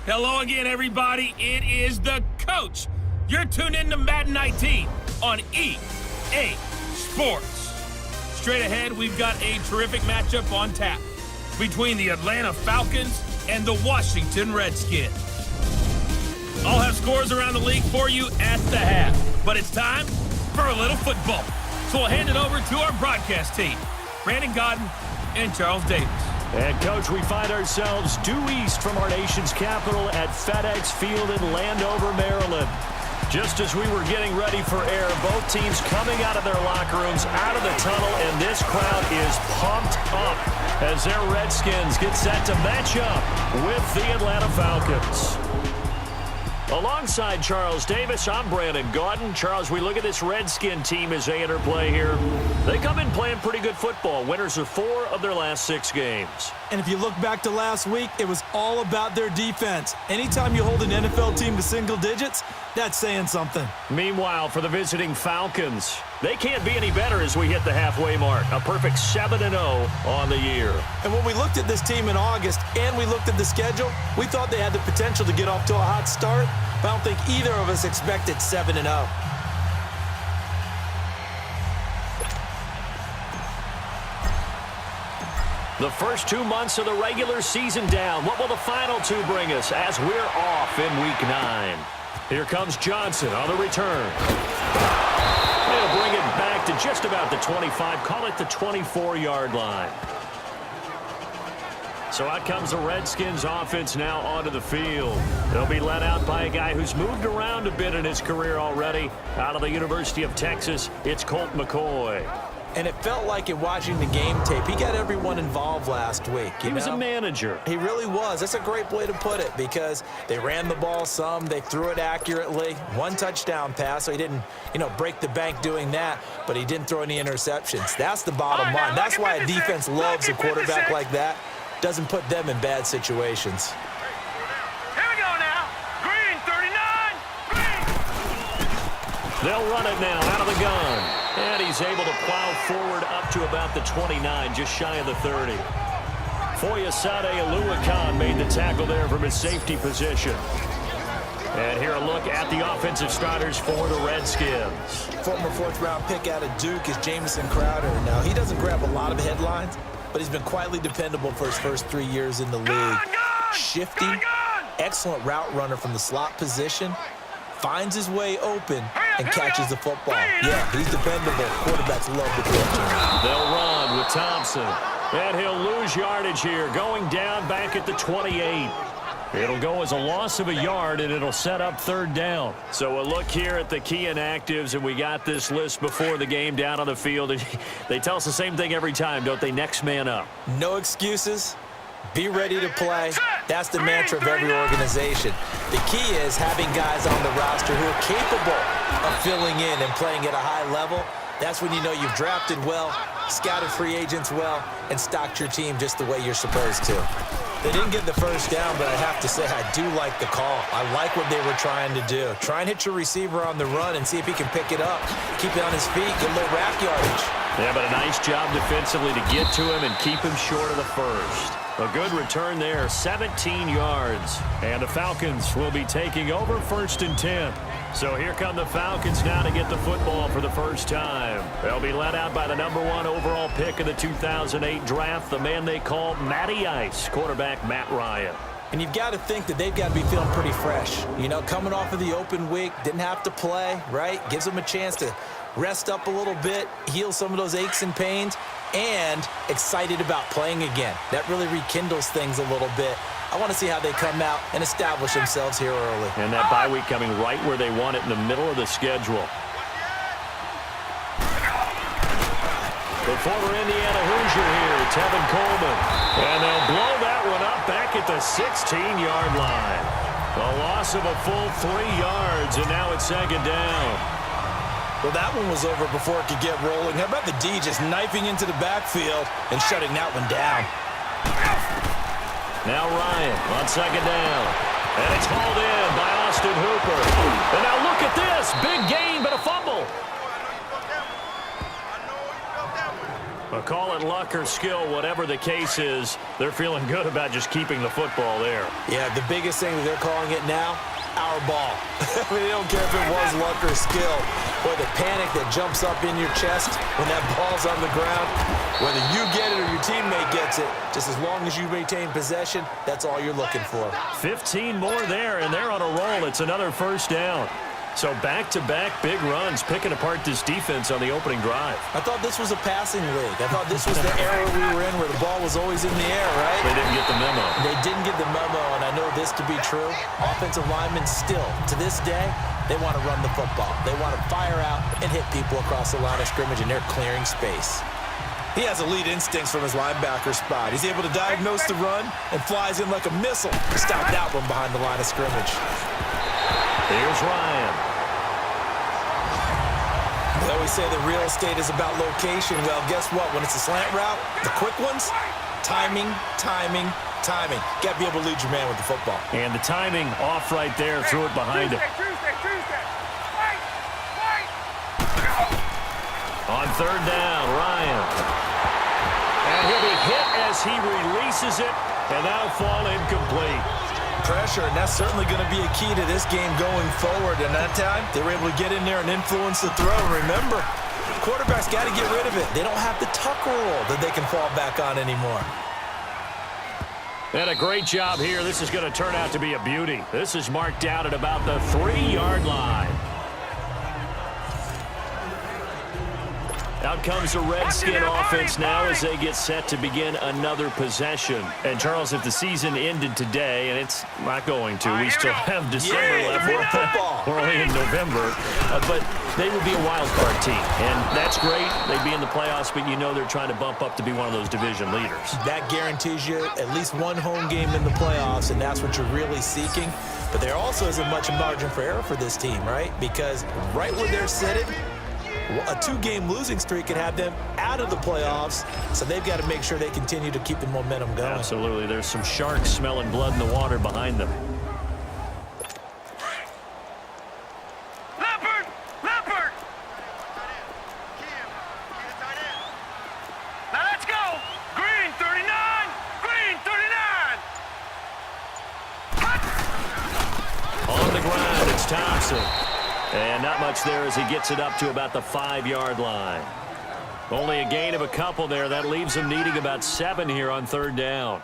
Hello again, everybody. It is the coach. You're tuned in to Madden 19 on EA Sports. Straight ahead, we've got a terrific matchup on tap between the Atlanta Falcons and the Washington Redskins. I'll have scores around the league for you at the half, but it's time for a little football. So we'll hand it over to our broadcast team, Brandon Godden and Charles Davis. And, Coach, we find ourselves due east from our nation's capital at FedEx Field in Landover, Maryland. Just as we were getting ready for air, both teams coming out of their locker rooms, out of the tunnel, and this crowd is pumped up as their Redskins get set to match up with the Atlanta Falcons. Alongside Charles Davis, I'm Brandon Godden. Charles, we look at this Redskin team as they enter play here. They come in playing pretty good football. Winners of 4 of their last 6 games. And if you look back to last week, it was all about their defense. Anytime you hold an NFL team to single digits, that's saying something. Meanwhile, for the visiting Falcons, they can't be any better as we hit the halfway mark. A perfect 7-0 on the year. And when we looked at this team in August and we looked at the schedule, we thought they had the potential to get off to a hot start, but I don't think either of us expected 7-0. The first 2 months of the regular season down. What will the final 2 bring us as we're off in Week 9? Here comes Johnson on the return. He'll bring it back to just about the 25, call it the 24-yard line. So out comes the Redskins offense now onto the field. They'll be led out by a guy who's moved around a bit in his career already. Out of the University of Texas, it's Colt McCoy. And it felt like in watching the game tape, he got everyone involved last week. He was a manager. He really was. That's a great way to put it because they ran the ball some, they threw it accurately. 1 touchdown pass, so he didn't, break the bank doing that, but he didn't throw any interceptions. That's the bottom line. That's why a defense loves a quarterback like that. Doesn't put them in bad situations. Here we go now. Green, 39. Green. They'll run it now out of the gun. And he's able to plow forward up to about the 29, just shy of the 30. Foyesade Oluwakan made the tackle there from his safety position. And here a look at the offensive starters for the Redskins. Former 4th-round pick out of Duke is Jamison Crowder. Now, he doesn't grab a lot of headlines, but he's been quietly dependable for his first 3 years in the league. Shifty, excellent route runner from the slot position, finds his way open, and catches the football. Yeah, he's dependable. Quarterbacks love to throw to him. They'll run with Thompson. And he'll lose yardage here, going down back at the 28. It'll go as a loss of a yard, and it'll set up 3rd down. So a look here at the key inactives, and we got this list before the game down on the field. And they tell us the same thing every time, don't they? Next man up. No excuses. Be ready to play. That's the mantra of every organization. The key is having guys on the roster who are capable of filling in and playing at a high level. That's when you know you've drafted well, scouted free agents well, and stocked your team just the way you're supposed to. They didn't get the first down, but I have to say I do like the call. I like what they were trying to do. Try and hit your receiver on the run and see if he can pick it up. Keep it on his feet, get a little rack yardage. Yeah, but a nice job defensively to get to him and keep him short of the first. A good return there, 17 yards. And the Falcons will be taking over 1st and 10. So here come the Falcons now to get the football for the first time. They'll be led out by the #1 overall pick of the 2008 draft, the man they call Matty Ice, quarterback Matt Ryan. And you've got to think that they've got to be feeling pretty fresh. Coming off of the open week, didn't have to play, right? Gives them a chance to rest up a little bit, heal some of those aches and pains, and excited about playing again. That really rekindles things a little bit. I want to see how they come out and establish themselves here early. And that bye week coming right where they want it in the middle of the schedule. The former Indiana Hoosier here, Tevin Coleman. And they'll blow that one up back at the 16-yard line. A loss of a full 3 yards, and now it's 2nd down. Well, that one was over before it could get rolling. How about the D just knifing into the backfield and shutting that one down? Now Ryan on 2nd down. And it's hauled in by Austin Hooper. And now look at this. Big gain, but a fumble. Well, call it luck or skill, whatever the case is, they're feeling good about just keeping the football there. Yeah, the biggest thing that they're calling it now, our ball. I mean, they don't care if it was luck or skill. Or the panic that jumps up in your chest when that ball's on the ground. Whether you get it or your teammate gets it, just as long as you maintain possession, that's all you're looking for. 15 more there, and they're on a roll. It's another first down. So back-to-back big runs, picking apart this defense on the opening drive. I thought this was a passing league. I thought this was the era we were in where the ball was always in the air, right? They didn't get the memo. They didn't get the memo, and I know this to be true. Offensive linemen still, to this day, they want to run the football. They want to fire out and hit people across the line of scrimmage, and they're clearing space. He has elite instincts from his linebacker spot. He's able to diagnose the run and flies in like a missile to stop that one behind the line of scrimmage. Here's Ryan. They always say that real estate is about location. Well, guess what? When it's a slant route, the quick ones, timing, timing, timing. Got to be able to lead your man with the football. And the timing off right there, threw it behind him. On third down, Ryan. And he'll be hit as he releases it, and that'll fall incomplete. Pressure, and that's certainly going to be a key to this game going forward. And that time, they were able to get in there and influence the throw. Remember, quarterbacks got to get rid of it. They don't have the tuck rule that they can fall back on anymore. And a great job here. This is going to turn out to be a beauty. This is marked out at about the 3-yard line. Out comes the Redskin offense now as they get set to begin another possession. And, Charles, if the season ended today, and it's not going to, we still have December left. We're only in November. But they would be a wild card team. And that's great. They'd be in the playoffs, but you know they're trying to bump up to be one of those division leaders. That guarantees you at least one home game in the playoffs, and that's what you're really seeking. But there also isn't much margin for error for this team, right? Because right where they're sitting, a 2-game losing streak could have them out of the playoffs, so they've got to make sure they continue to keep the momentum going. Absolutely. There's some sharks smelling blood in the water behind them. Leopard! Leopard! Now let's go! Green 39! Green 39! On the ground, it's Thompson. And not much there as he gets it up to about the 5-yard line. Only a gain of a couple there. That leaves him needing about 7 here on third down.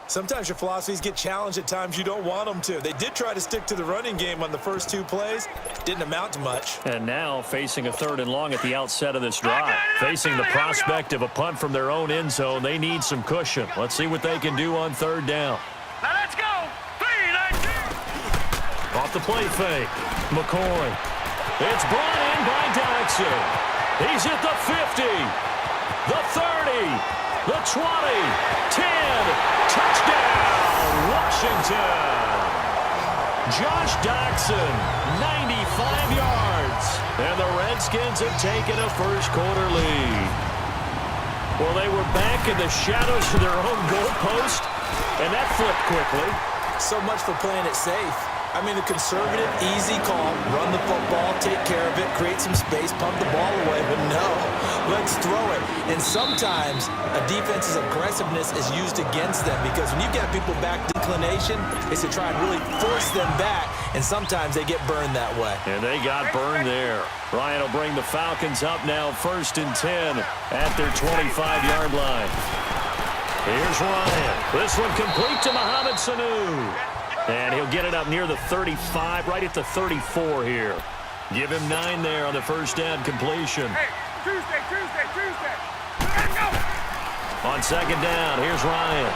Sometimes your philosophies get challenged at times you don't want them to. They did try to stick to the running game on the first 2 plays. Didn't amount to much. And now facing a 3rd and long at the outset of this drive. Facing the prospect of a punt from their own end zone, they need some cushion. Let's see what they can do on third down. Now let's go! 3-19! Off the play fake. McCoy. It's brought in by Dodson. He's at the 50, the 30, the 20, 10. Touchdown, Washington. Josh Dodson, 95 yards. And the Redskins have taken a first-quarter lead. Well, they were back in the shadows of their own goalpost, and that flipped quickly. So much for playing it safe. I mean, the conservative, easy call, run the football, take care of it, create some space, pump the ball away, but no, let's throw it. And sometimes a defense's aggressiveness is used against them because when you've got people back declination, it's to try and really force them back, and sometimes they get burned that way. And they got burned there. Ryan will bring the Falcons up now 1st and 10 at their 25-yard line. Here's Ryan. This one complete to Mohamed Sanu. And he'll get it up near the 35, right at the 34 here. Give him 9 there on the first down completion. Hey, Tuesday. Let's go! On second down, here's Ryan.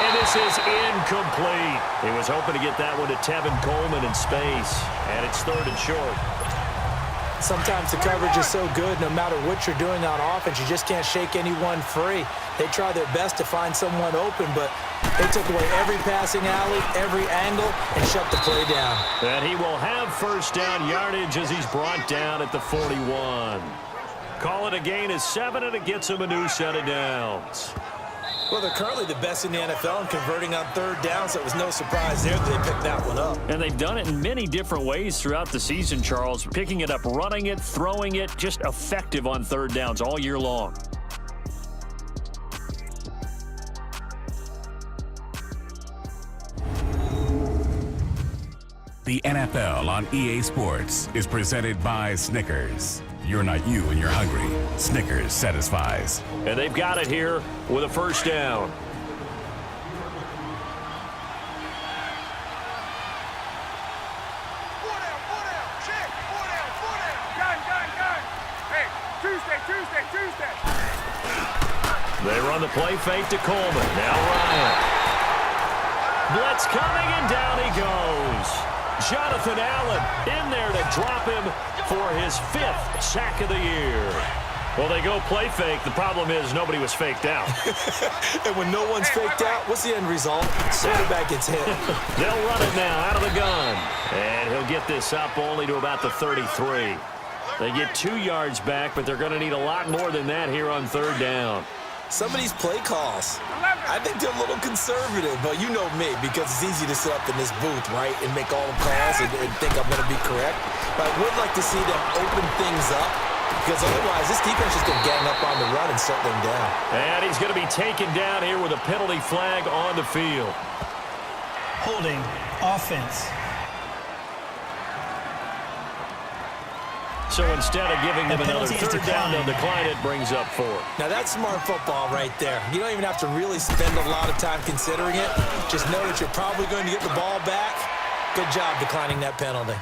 And this is incomplete. He was hoping to get that one to Tevin Coleman in space. And it's 3rd and short. Sometimes the coverage is so good, no matter what you're doing on offense, you just can't shake anyone free. They try their best to find someone open, but they took away every passing alley, every angle, and shut the play down. And he will have first down yardage as he's brought down at the 41. Call it a gain of 7, and it gets him a new set of downs. Well, they're currently the best in the NFL in converting on third down, so it was no surprise there that they picked that one up. And they've done it in many different ways throughout the season, Charles. Picking it up, running it, throwing it, just effective on third downs all year long. The NFL on EA Sports is presented by Snickers. You're not you and you're hungry. Snickers satisfies. And they've got it here with a first down. Tuesday. They run the play fake to Coleman. Now Ryan. Blitz coming, and down he goes. Jonathan Allen in there to drop him for his 5th sack of the year. Well, they go play fake. The problem is nobody was faked out. And when no one's faked out, what's the end result? Quarterback gets hit. They'll run it now out of the gun. And he'll get this up only to about the 33. They get 2 yards back, but they're going to need a lot more than that here on third down. Some of these play calls, I think they're a little conservative, but you know me, because it's easy to sit up in this booth, right, and make all the calls and think I'm going to be correct. But I would like to see them open things up, because otherwise this defense is going to gang up on the run and shut them down. And he's going to be taken down here with a penalty flag on the field. Holding offense. So instead of giving them another third down, they'll decline it, brings up 4. Now that's smart football right there. You don't even have to really spend a lot of time considering it. Just know that you're probably going to get the ball back. Good job declining that penalty.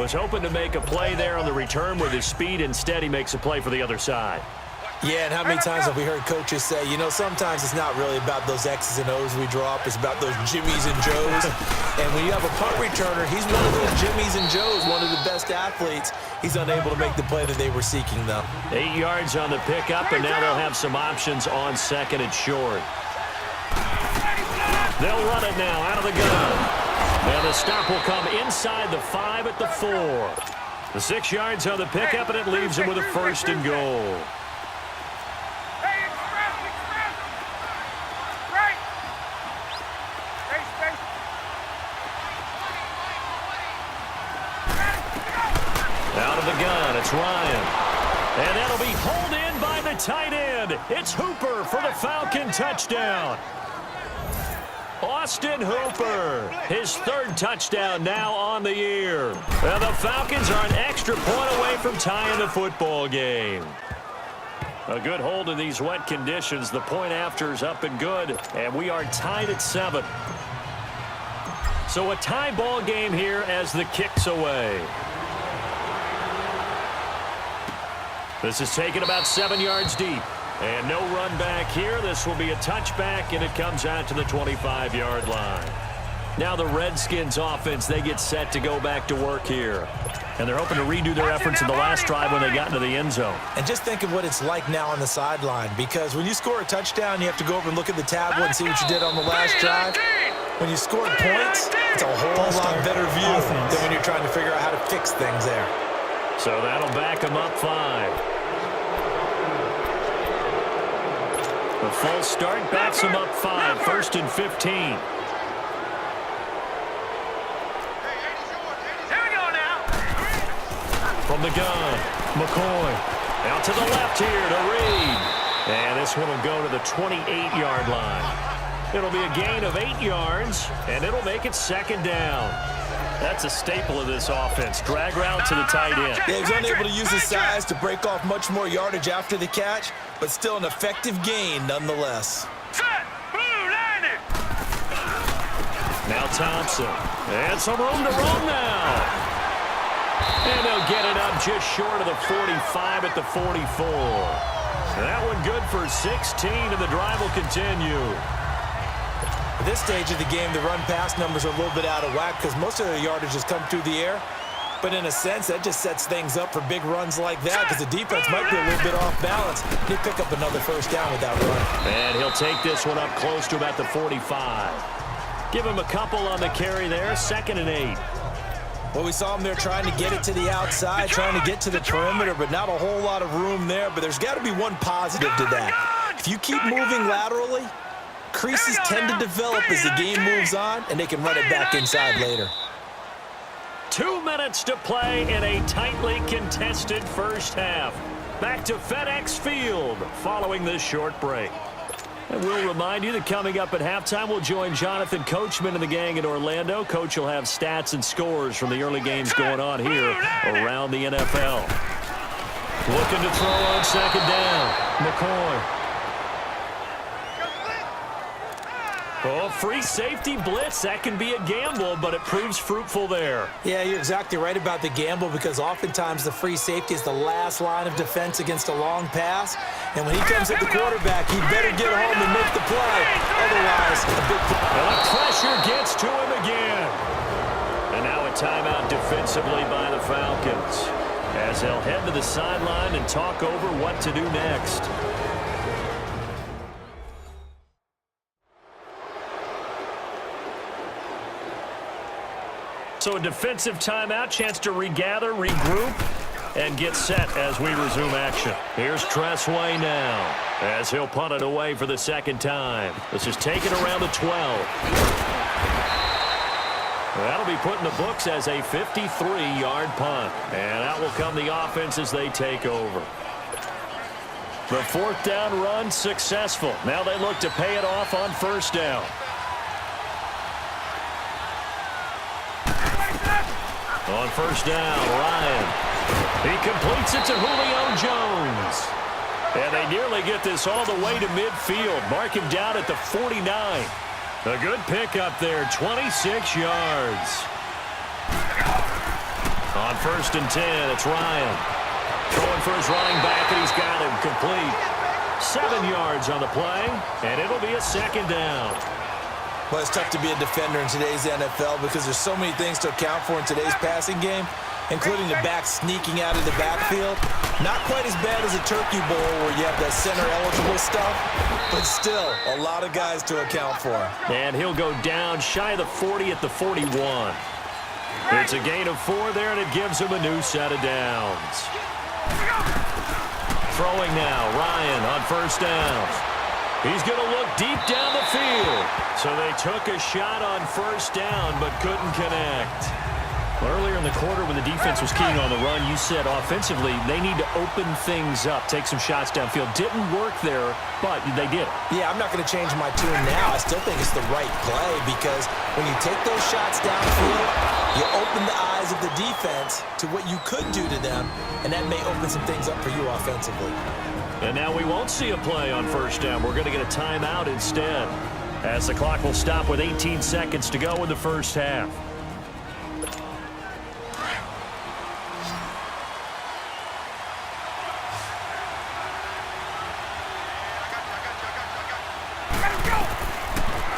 Was hoping to make a play there on the return with his speed. Instead, he makes a play for the other side. Yeah, and how many times have we heard coaches say, you know, sometimes it's not really about those X's and O's we draw up. It's about those Jimmies and Joes. And when you have a punt returner, he's one of those Jimmies and Joes, one of the best athletes. He's unable to make the play that they were seeking, though. 8 yards on the pickup, and now they'll have some options on second and short. They'll run it now out of the gun. And the stop will come inside the 5 at the 4. The 6 yards on the pickup, and it leaves him with a first and goal. Out of the gun, it's Ryan. And that'll be hauled in by the tight end. It's Hooper for the Falcon touchdown. Austin Hooper, his 3rd touchdown now on the year. And the Falcons are an extra point away from tying the football game. A good hold in these wet conditions. The point after is up and good, and we are tied at 7. So a tie ball game here as the kick's away. This is taken about 7 yards deep. And no run back here. This will be a touchback, and it comes out to the 25-yard line. Now the Redskins offense, they get set to go back to work here. And they're hoping to redo their efforts in the last drive when they got into the end zone. And just think of what it's like now on the sideline, because when you score a touchdown, you have to go over and look at the tablet and see what you did on the last drive. When you score points, it's a whole lot better view than when you're trying to figure out how to fix things there. So that'll back them up 5. The false start backs them up 5. 1st and 15. Here we go now. From the gun, McCoy. Out to the left here to Reed. And this one will go to the 28-yard line. It'll be a gain of 8 yards, and it'll make it 2nd down. That's a staple of this offense. Drag route to the tight end. Yeah, he's unable to use his size to break off much more yardage after the catch, but still an effective gain nonetheless. Set. Blue landed. Now Thompson. And some room to run now. And they'll get it up just short of the 45 at the 44. That one good for 16, and the drive will continue. At this stage of the game, the run-pass numbers are a little bit out of whack because most of their yardage has come through the air. But in a sense, that just sets things up for big runs like that because the defense might be a little bit off balance. They pick up another first down with that run. And he'll take this one up close to about the 45. Give him a couple on the carry there. 2nd and 8. Well, we saw him there trying to get it to the outside, trying to get to the perimeter, but not a whole lot of room there. But there's got to be one positive to that. If you keep moving laterally, creases tend to develop as the game moves on, and they can run it back inside later. 2 minutes to play in a tightly contested first half. Back to FedEx Field following this short break. And we'll remind you that coming up at halftime, we'll join Jonathan Coachman and the gang in Orlando. Coach will have stats and scores from the early games going on here around the NFL. Looking to throw on second down. McCoy. Oh, free safety blitz. That can be a gamble, but it proves fruitful there. Yeah, you're exactly right about the gamble because oftentimes the free safety is the last line of defense against a long pass. And when he comes at the quarterback, he better get home and make the play. Otherwise, a big play. And the pressure gets to him again. And now a timeout defensively by the Falcons as they'll head to the sideline and talk over what to do next. So a defensive timeout, chance to regather, regroup, and get set as we resume action. Here's Tressway now as he'll punt it away for the second time. This is taken around the 12. That'll be put in the books as a 53-yard punt. And out will come the offense as they take over. The fourth down run successful. Now they look to pay it off on first down. On first down, Ryan. He completes it to Julio Jones. And they nearly get this all the way to midfield. Mark him down at the 49. A good pickup there, 26 yards. On first and 10, it's Ryan. Going for his running back, and he's got him complete. 7 yards on the play, and it'll be a second down. Well, it's tough to be a defender in today's NFL because there's so many things to account for in today's passing game, including the back sneaking out of the backfield. Not quite as bad as a turkey bowl where you have that center-eligible stuff, but still a lot of guys to account for. And he'll go down shy of the 40 at the 41. It's a gain of 4 there, and it gives him a new set of downs. Throwing now, Ryan on first down. He's going to look deep down the field. So they took a shot on first down but couldn't connect. Earlier in the quarter when the defense was keying on the run, you said offensively they need to open things up, take some shots downfield. Didn't work there, but they did. Yeah, I'm not going to change my tune now. I still think it's the right play because when you take those shots downfield, you open the eyes of the defense to what you could do to them, and that may open some things up for you offensively. And now we won't see a play on first down. We're going to get a timeout instead, as the clock will stop with 18 seconds to go in the first half.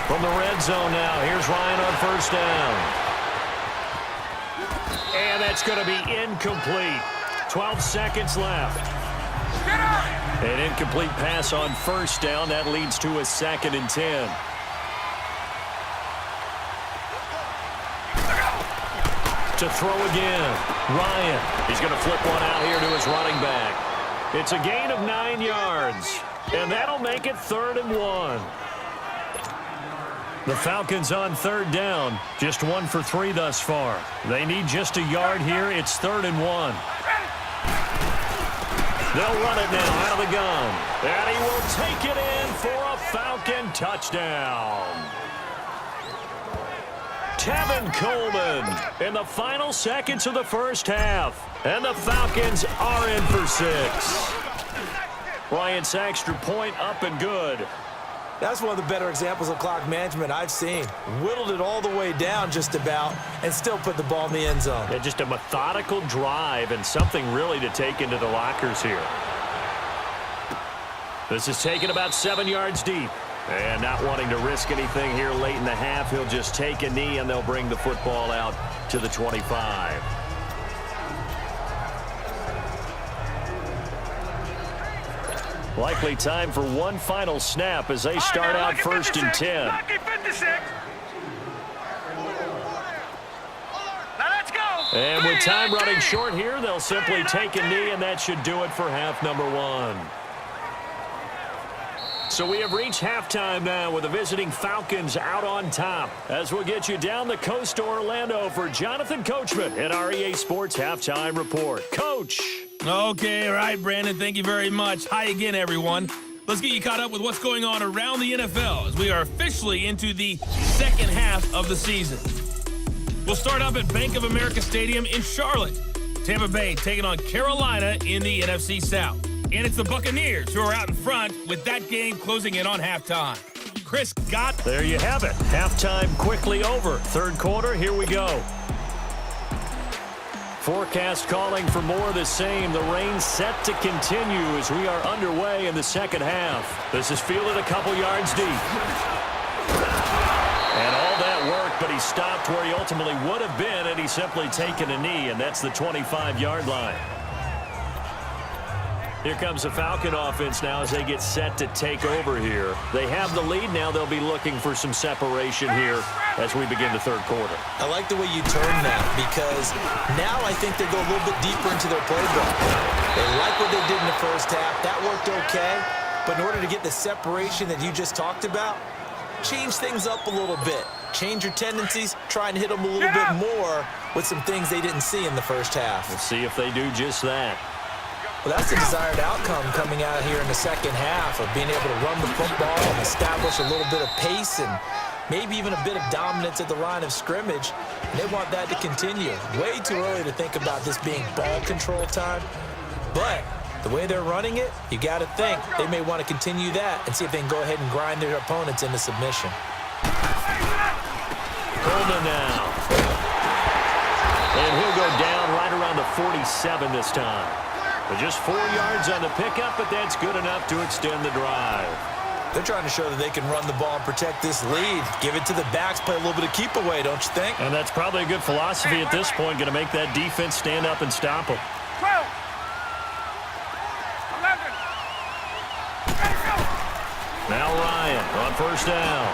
From the red zone now, here's Ryan on first down. And that's going to be incomplete. 12 seconds left. An incomplete pass on first down. That leads to a 2nd and 10. To throw again. Ryan. He's going to flip one out here to his running back. It's a gain of 9 yards. And that'll make it 3rd and 1. The Falcons on 3rd down. Just 1 for 3 thus far. They need just a yard here. It's 3rd and 1. They'll run it now out of the gun. And he will take it in for a Falcon touchdown. Tevin Coleman in the final seconds of the first half. And the Falcons are in for 6. Bryant's extra point up and good. That's one of the better examples of clock management I've seen. Whittled it all the way down just about and still put the ball in the end zone. Yeah, just a methodical drive and something really to take into the lockers here. This is taken about 7 yards deep. And not wanting to risk anything here late in the half, he'll just take a knee and they'll bring the football out to the 25. Likely time for one final snap as they start out 1st and 10. Now let's go. And with time running short here, they'll simply take a knee, and that should do it for half number one. So we have reached halftime now with the visiting Falcons out on top. As we'll get you down the coast to Orlando for Jonathan Coachman at our EA Sports Halftime Report. Coach. Okay, all right, Brandon, thank you very much. Hi again, everyone. Let's get you caught up with what's going on around the NFL as we are officially into the second half of the season. We'll start up at Bank of America Stadium in Charlotte. Tampa Bay taking on Carolina in the NFC South. And it's the Buccaneers who are out in front with that game closing in on halftime. Chris got... There you have it. Halftime quickly over. Third quarter, here we go. Forecast calling for more of the same. The rain set to continue as we are underway in the second half. This is fielded a couple yards deep. And all that work, but he stopped where he ultimately would have been, and he's simply taken a knee, and that's the 25-yard line. Here comes the Falcon offense now as they get set to take over here. They have the lead now. They'll be looking for some separation here as we begin the third quarter. I like the way you turn that because now I think they go a little bit deeper into their playbook. They like what they did in the first half. That worked okay. But in order to get the separation that you just talked about, change things up a little bit. Change your tendencies. Try and hit them a little bit more with some things they didn't see in the first half. We'll see if they do just that. Well, that's the desired outcome coming out here in the second half of being able to run the football and establish a little bit of pace and maybe even a bit of dominance at the line of scrimmage. And they want that to continue. Way too early to think about this being ball control time. But the way they're running it, you got to think they may want to continue that and see if they can go ahead and grind their opponents into submission. Coleman now. And he'll go down right around the 47 this time. But just 4 yards on the pickup, but that's good enough to extend the drive. They're trying to show that they can run the ball and protect this lead. Give it to the backs, play a little bit of keep away, don't you think? And that's probably a good philosophy at this point, going to make that defense stand up and stop them. 12. 11. Now Ryan on first down.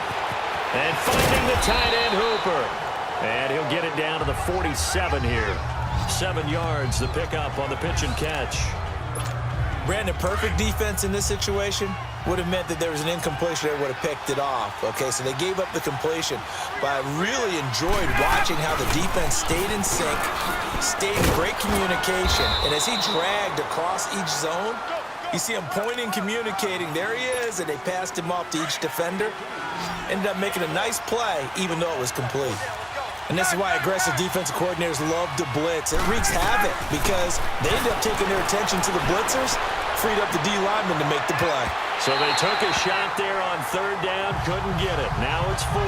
And finding the tight end Hooper. And he'll get it down to the 47 here. 7 yards, the pickup on the pitch and catch. Brandon, perfect defense in this situation would have meant that there was an incompletion. They would have picked it off. Okay, so they gave up the completion. But I really enjoyed watching how the defense stayed in sync, stayed in great communication. And as he dragged across each zone, you see him pointing, communicating. There he is, and they passed him off to each defender. Ended up making a nice play, even though it was complete. And this is why aggressive defensive coordinators love to blitz. It wreaks havoc because they end up taking their attention to the blitzers, freed up the D lineman to make the play. So they took a shot there on third down, couldn't get it. Now it's 4.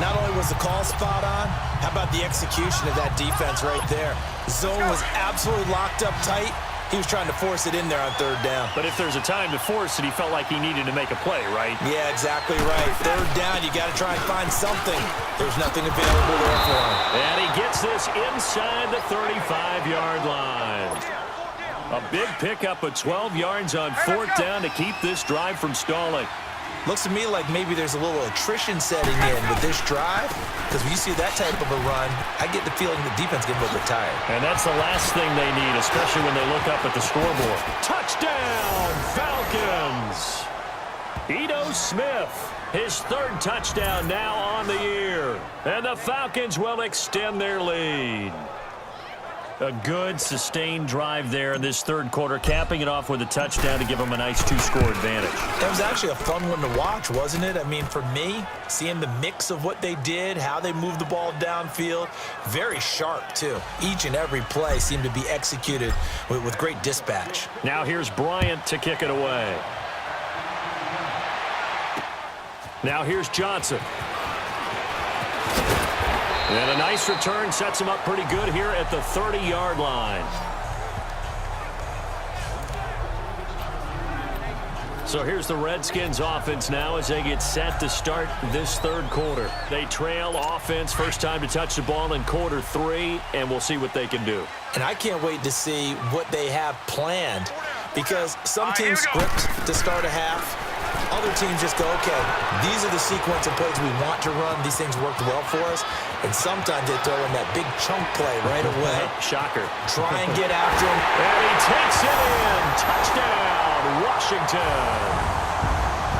Not only was the call spot on, how about the execution of that defense right there? Zone was absolutely locked up tight. He was trying to force it in there on third down. But if there's a time to force it, he felt like he needed to make a play, right? Yeah, exactly right. Third down, you got to try and find something. There's nothing available there for him. And he gets this inside the 35-yard line. A big pickup of 12 yards on fourth down to keep this drive from stalling. Looks to me like maybe there's a little attrition setting in with this drive, because when you see that type of a run, I get the feeling the defense gets a little bit tired. And that's the last thing they need, especially when they look up at the scoreboard. Touchdown, Falcons! Ito Smith, his third touchdown now on the year. And the Falcons will extend their lead. A good, sustained drive there in this third quarter, capping it off with a touchdown to give them a nice 2-score advantage. That was actually a fun one to watch, wasn't it? I mean, for me, seeing the mix of what they did, how they moved the ball downfield, very sharp, too. Each and every play seemed to be executed with great dispatch. Now here's Bryant to kick it away. Now here's Johnson. And a nice return sets him up pretty good here at the 30-yard line. So here's the Redskins offense now as they get set to start this third quarter. They trail offense, first time to touch the ball in quarter 3, and we'll see what they can do. And I can't wait to see what they have planned, because some teams script to start a half, Other teams just go, okay, these are the sequence of plays we want to run. These things worked well for us. And sometimes they throw in that big chunk play right away. Shocker. Try and get after him. And he takes it in. Touchdown, Washington.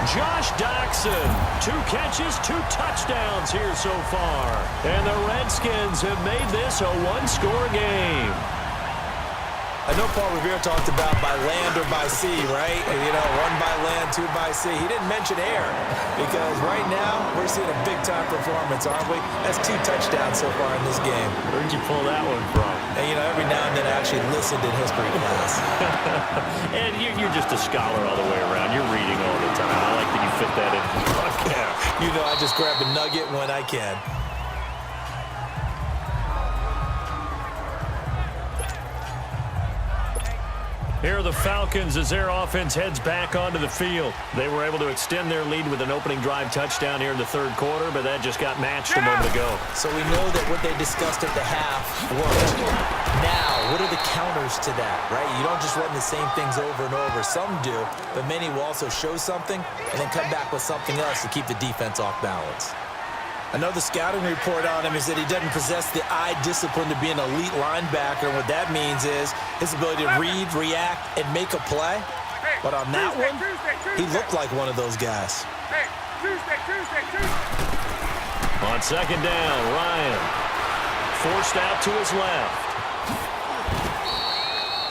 Josh Doxson, 2 catches, 2 touchdowns here so far. And the Redskins have made this a one-score game. I know Paul Revere talked about by land or by sea, right? You know, 1 by land, 2 by sea. He didn't mention air because right now we're seeing a big-time performance, aren't we? That's 2 touchdowns so far in this game. Where'd you pull that one from? And, you know, every now and then I actually listened in history class. And you're just a scholar all the way around. You're reading all the time. I like that you fit that in. You know, I just grab a nugget when I can. Here are the Falcons as their offense heads back onto the field. They were able to extend their lead with an opening drive touchdown here in the 3rd quarter, but that just got matched a moment ago. So we know that what they discussed at the half worked. Now, what are the counters to that, right? You don't just run the same things over and over. Some do, but many will also show something and then come back with something else to keep the defense off balance. Another scouting report on him is that he doesn't possess the eye discipline to be an elite linebacker. And what that means is his ability to read, react, and make a play. But on that one, he looked like one of those guys. On 2nd down, Ryan forced out to his left.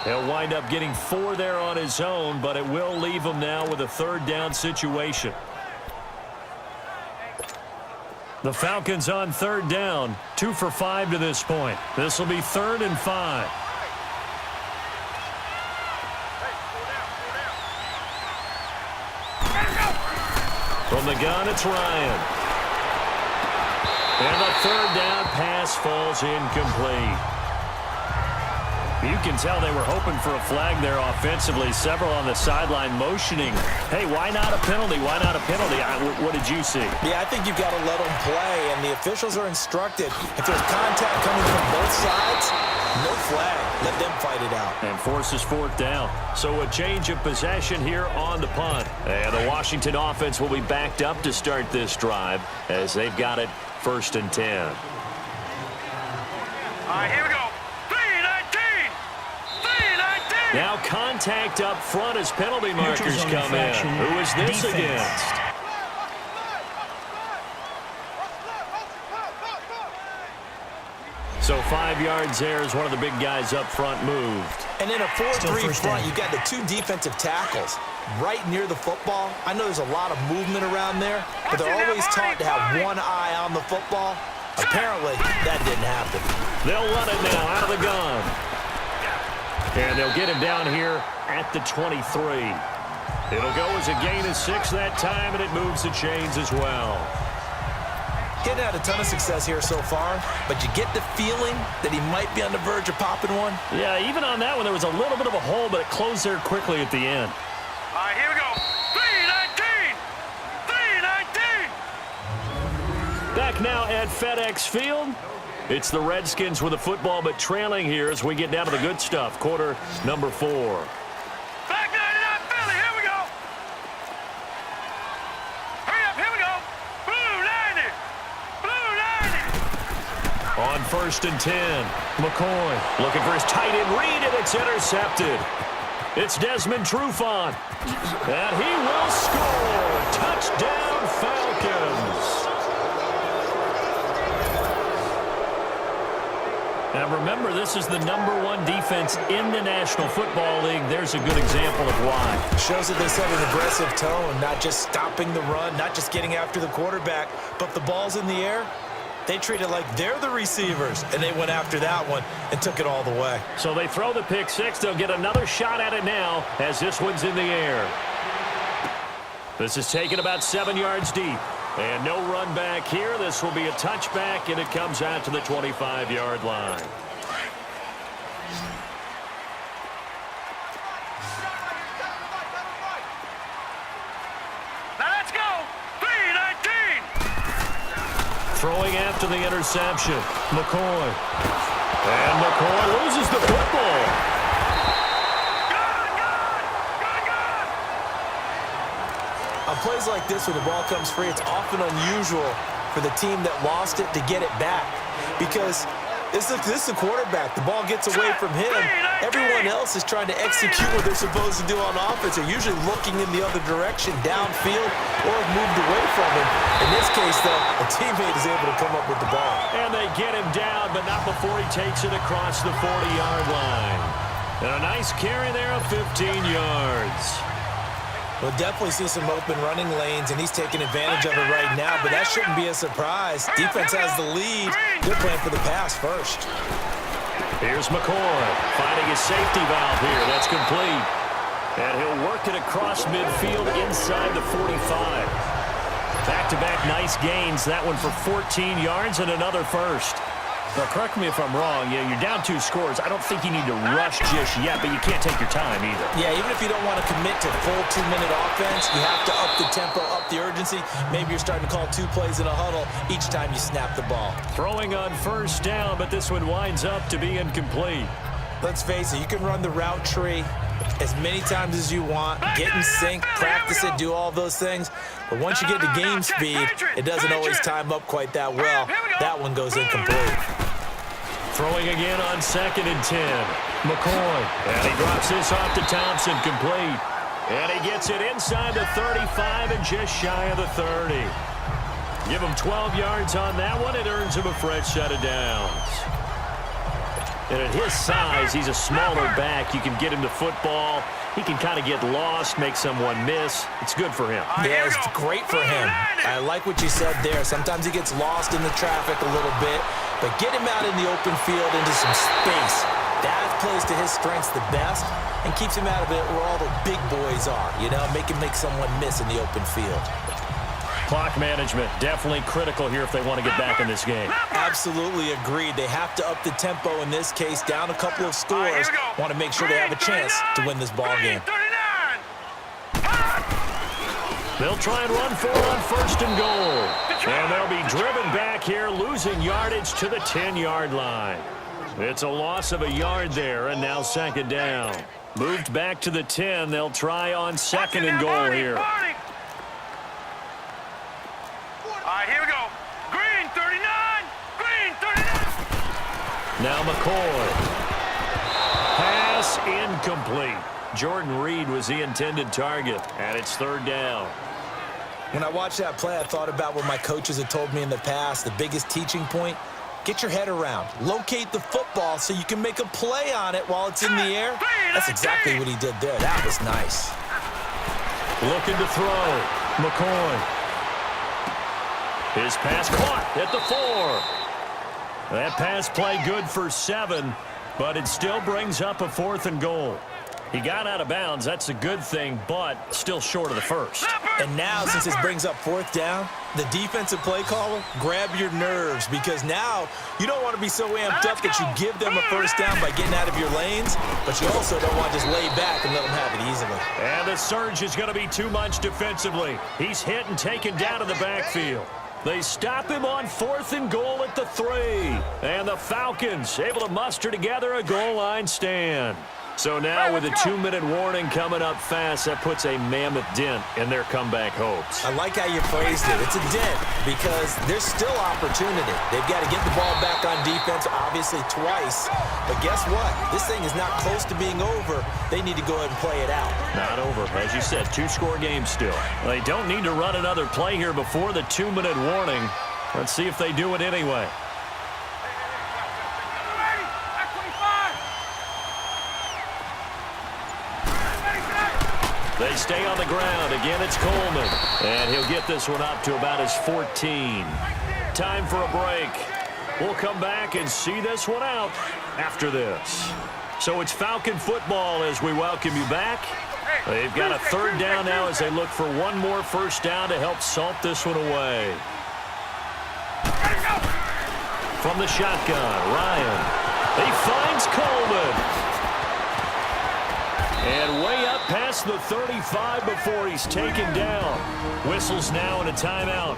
He'll wind up getting 4 there on his own, but it will leave him now with a 3rd down situation. The Falcons on 3rd down, 2 for 5 to this point. This will be 3rd and 5. From the gun, it's Ryan. And the 3rd down pass falls incomplete. You can tell they were hoping for a flag there offensively. Several on the sideline motioning. Hey, why not a penalty? Why not a penalty? What did you see? Yeah, I think you've got to let them play, and the officials are instructed. If there's contact coming from both sides, no flag. Let them fight it out. And forces 4th down. So a change of possession here on the punt. And the Washington offense will be backed up to start this drive as they've got it 1st and 10. All right, here we go. Now contact up front as penalty markers come in. Who is this against? So 5 yards there as one of the big guys up front moved. And in a 4-3 front, you've got the 2 defensive tackles right near the football. I know there's a lot of movement around there, but they're always taught to have one eye on the football. Apparently, that didn't happen. They'll run it now out of the gun. And they'll get him down here at the 23. It'll go as a gain of 6 that time, and it moves the chains as well. Getting had a ton of success here so far, but you get the feeling that he might be on the verge of popping one. Yeah, even on that one, there was a little bit of a hole, but it closed there quickly at the end. All right, here we go. 3-19! 3-19! Back now at FedEx Field. It's the Redskins with the football, but trailing here as we get down to the good stuff. Quarter number 4. Back 99 Philly, here we go. Hurry up, here we go. Blue 90. Blue 90. On 1st and 10, McCoy looking for his tight end read, and it's intercepted. It's Desmond Trufant, and he will score. Touchdown, Falcons. Now remember, this is the #1 defense in the National Football League. There's a good example of why. Shows that they set an aggressive tone, not just stopping the run, not just getting after the quarterback, but if the ball's in the air, they treat it like they're the receivers, and they went after that one and took it all the way. So they throw the pick 6. They'll get another shot at it now as this one's in the air. This is taken about 7 yards deep. And no run back here. This will be a touchback, and it comes out to the 25-yard line. Now let's go. 3-19. Throwing after the interception. McCoy. And McCoy loses the football. I'll plays like this where the ball comes free, it's often unusual for the team that lost it to get it back because this is a quarterback. The ball gets away from him. Everyone else is trying to execute what they're supposed to do on offense. They're usually looking in the other direction, downfield, or have moved away from him. In this case, though, a teammate is able to come up with the ball. And they get him down, but not before he takes it across the 40-yard line. And a nice carry there of 15 yards. We'll definitely see some open running lanes, and he's taking advantage of it right now, but that shouldn't be a surprise. Defense has the lead. They're playing for the pass first. Here's McCoy finding his safety valve here. That's complete. And he'll work it across midfield inside the 45. Back-to-back nice gains. That one for 14 yards and another first. Now, correct me if I'm wrong. Yeah, you're down 2 scores. I don't think you need to rush just yet, but you can't take your time either. Yeah, even if you don't want to commit to full 2-minute offense, you have to up the tempo, up the urgency. Maybe you're starting to call 2 plays in a huddle each time you snap the ball. Throwing on first down, but this one winds up to be incomplete. Let's face it, you can run the route tree as many times as you want, get in sync, practice it, do all those things. But once you get to game speed, it doesn't always time up quite that well. That one goes incomplete. Throwing again on 2nd and 10. McCoy. And he drops this off to Thompson, complete. And he gets it inside the 35 and just shy of the 30. Give him 12 yards on that one. It earns him a fresh set of downs. And at his size, he's a smaller back. You can get him the football. He can kind of get lost, make someone miss. It's good for him. Yeah, it's great for him. I like what you said there. Sometimes he gets lost in the traffic a little bit, but get him out in the open field into some space. That plays to his strengths the best and keeps him out of it where all the big boys are, you know, make someone miss in the open field. Clock management, definitely critical here if they want to get back in this game. Absolutely agreed. They have to up the tempo in this case, down a couple of scores. Want to make sure they have a chance to win this ball game. They'll try and run for it on 1st and goal. And they'll be driven back here, losing yardage to the 10-yard line. It's a loss of a yard there, and now 2nd down. Moved back to the 10. They'll try on 2nd and goal here. Here we go. Green 39. Green 39. Now McCoy. Pass incomplete. Jordan Reed was the intended target, and it's 3rd down. When I watched that play, I thought about what my coaches had told me in the past. The biggest teaching point, get your head around. Locate the football so you can make a play on it while it's in the air. That's exactly what he did there. That was nice. Looking to throw. McCoy. His pass caught at the 4. That pass play good for 7, but it still brings up a 4th and goal. He got out of bounds. That's a good thing, but still short of the 1st. And now, since this brings up 4th down, the defensive play caller, grab your nerves, because now you don't want to be so amped up that you give them a 1st down by getting out of your lanes, but you also don't want to just lay back and let them have it easily. And the surge is going to be too much defensively. He's hit and taken down in the backfield. They stop him on 4th and goal at the 3. And the Falcons able to muster together a goal line stand. So now with a 2-minute warning coming up fast, that puts a mammoth dent in their comeback hopes. I like how you phrased it. It's a dent because there's still opportunity. They've got to get the ball back on defense, obviously twice. But guess what? This thing is not close to being over. They need to go ahead and play it out. Not over. As you said, 2-score game still. They don't need to run another play here before the 2-minute warning. Let's see if they do it anyway. They stay on the ground. Again, it's Coleman. And he'll get this one up to about his 14. Time for a break. We'll come back and see this one out after this. So it's Falcon football as we welcome you back. They've got a 3rd down now as they look for one more 1st down to help salt this one away. From the shotgun, Ryan. He finds Coleman. And way up past the 35 before he's taken down. Whistles now and a timeout.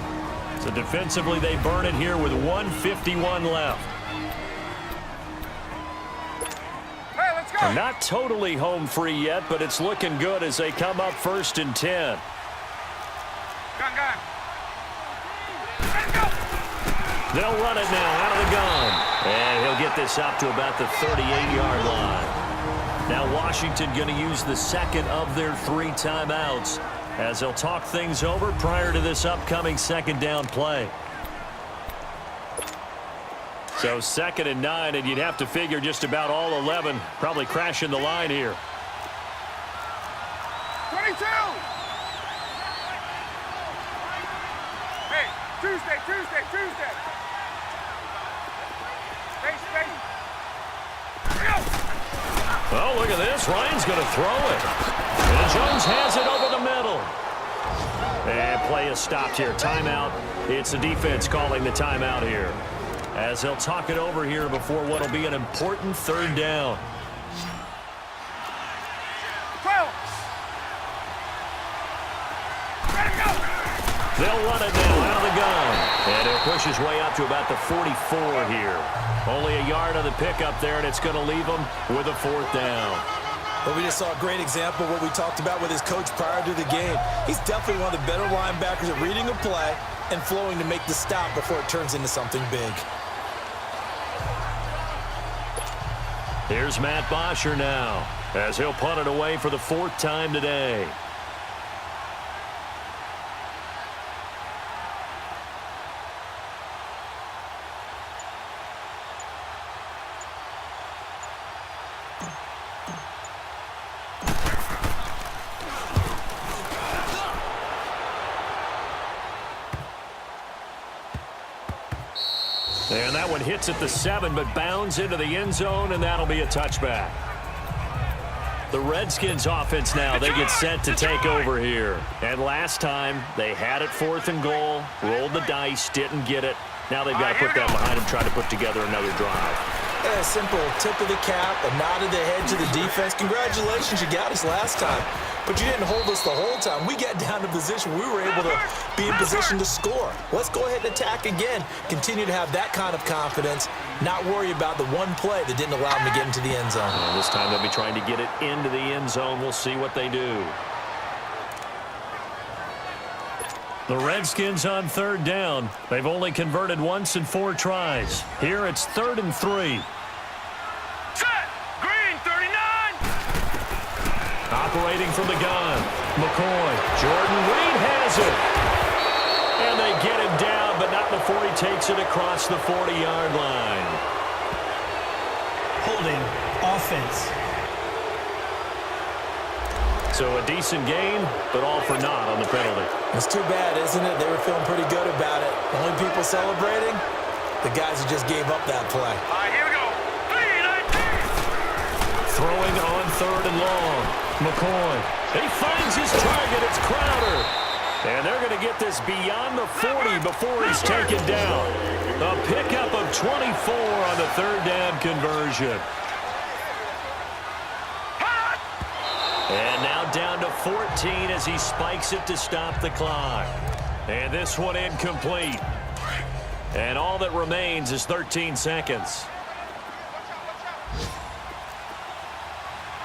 So defensively they burn it here with 1:51 left. Hey, let's go. They're not totally home free yet, but it's looking good as they come up 1st and 10. They'll run it now out of the gun. And he'll get this up to about the 38-yard line. Now Washington going to use the second of their 3 timeouts as they'll talk things over prior to this upcoming second down play. So 2nd and 9, and you'd have to figure just about all 11 probably crashing the line here. 22! Hey, Tuesday. Space. Oh, look at this. Ryan's going to throw it. And Jones has it over the middle. And play is stopped here. Timeout. It's the defense calling the timeout here, as they'll talk it over here before what will be an important 3rd down. 12! Ready to go! They'll run it now out of the gun. And he'll push his way up to about the 44 here. Only a yard on the pickup there, and it's going to leave him with a 4th down. Well, we just saw a great example of what we talked about with his coach prior to the game. He's definitely one of the better linebackers at reading a play and flowing to make the stop before it turns into something big. Here's Matt Bosher now, as he'll punt it away for the 4th time today. And that one hits at the 7, but bounds into the end zone, and that'll be a touchback. The Redskins offense now, they get set to take over here. And last time, they had it 4th and goal, rolled the dice, didn't get it. Now they've got to put that behind them, try to put together another drive. A simple tip of the cap, a nod of the head to the defense. Congratulations, you got us last time. But you didn't hold us the whole time. We got down to position. We were able to be in position to score. Let's go ahead and attack again. Continue to have that kind of confidence. Not worry about the one play that didn't allow them to get into the end zone. And this time they'll be trying to get it into the end zone. We'll see what they do. The Redskins on 3rd down. They've only converted once in 4 tries. Here it's 3rd and 3. Set! Green, 39! Operating from the gun. McCoy. Jordan Reed has it. And they get him down, but not before he takes it across the 40-yard line. Holding offense. So a decent gain, but all for naught on the penalty. It's too bad, isn't it? They were feeling pretty good about it. Only people celebrating, the guys who just gave up that play. All right, here we go. 3-19! Throwing on 3rd and long. McCoy. He finds his target. It's Crowder. And they're going to get this beyond the 40 before he's taken down. A pickup of 24 on the 3rd down conversion. And now down to 14 as he spikes it to stop the clock. And this one incomplete. And all that remains is 13 seconds.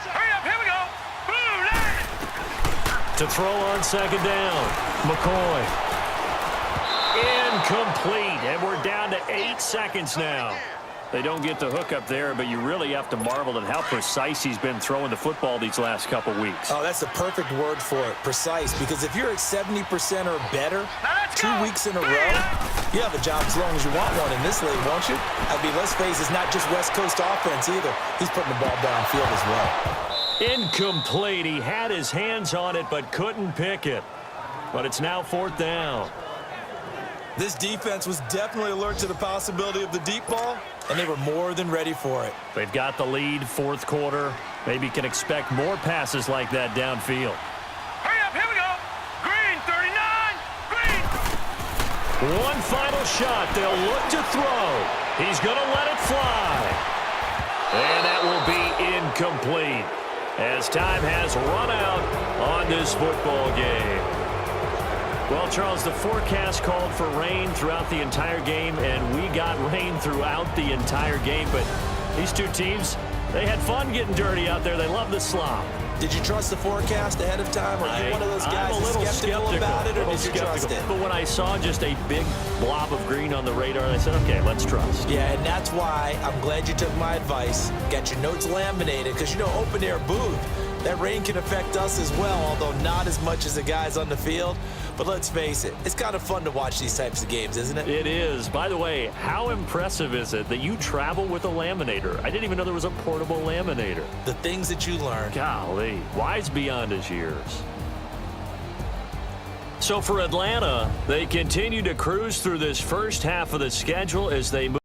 Hurry up, here we go. Blue line! To throw on 2nd down. McCoy. Incomplete. And we're down to 8 seconds now. They don't get the hook up there, but you really have to marvel at how precise he's been throwing the football these last couple weeks. Oh, that's the perfect word for it, precise, because if you're at 70% or better 2 weeks in a row, you have a job as long as you want one in this league, won't you? I mean, let's face it, it's not just West Coast offense either. He's putting the ball downfield as well. Incomplete. He had his hands on it, but couldn't pick it. But it's now 4th down. This defense was definitely alert to the possibility of the deep ball, and they were more than ready for it. They've got the lead, 4th quarter. Maybe can expect more passes like that downfield. Hurry up, here we go. Green, 39! Green! One final shot. They'll look to throw. He's going to let it fly. And that will be incomplete as time has run out on this football game. Well, Charles, the forecast called for rain throughout the entire game, and we got rain throughout the entire game. But these two teams, they had fun getting dirty out there. They love the slop. Did you trust the forecast ahead of time? Are you one of those guys I'm a little skeptical about it, or did you trust it? But when I saw just a big blob of green on the radar, I said, okay, let's trust. Yeah, and that's why I'm glad you took my advice. Got your notes laminated, because, you know, open air booth, that rain can affect us as well, although not as much as the guys on the field. But let's face it, it's kind of fun to watch these types of games, isn't it? It is. By the way, how impressive is it that you travel with a laminator? I didn't even know there was a portable laminator. The things that you learn. Golly, wise beyond his years. So for Atlanta, they continue to cruise through this first half of the schedule as they move.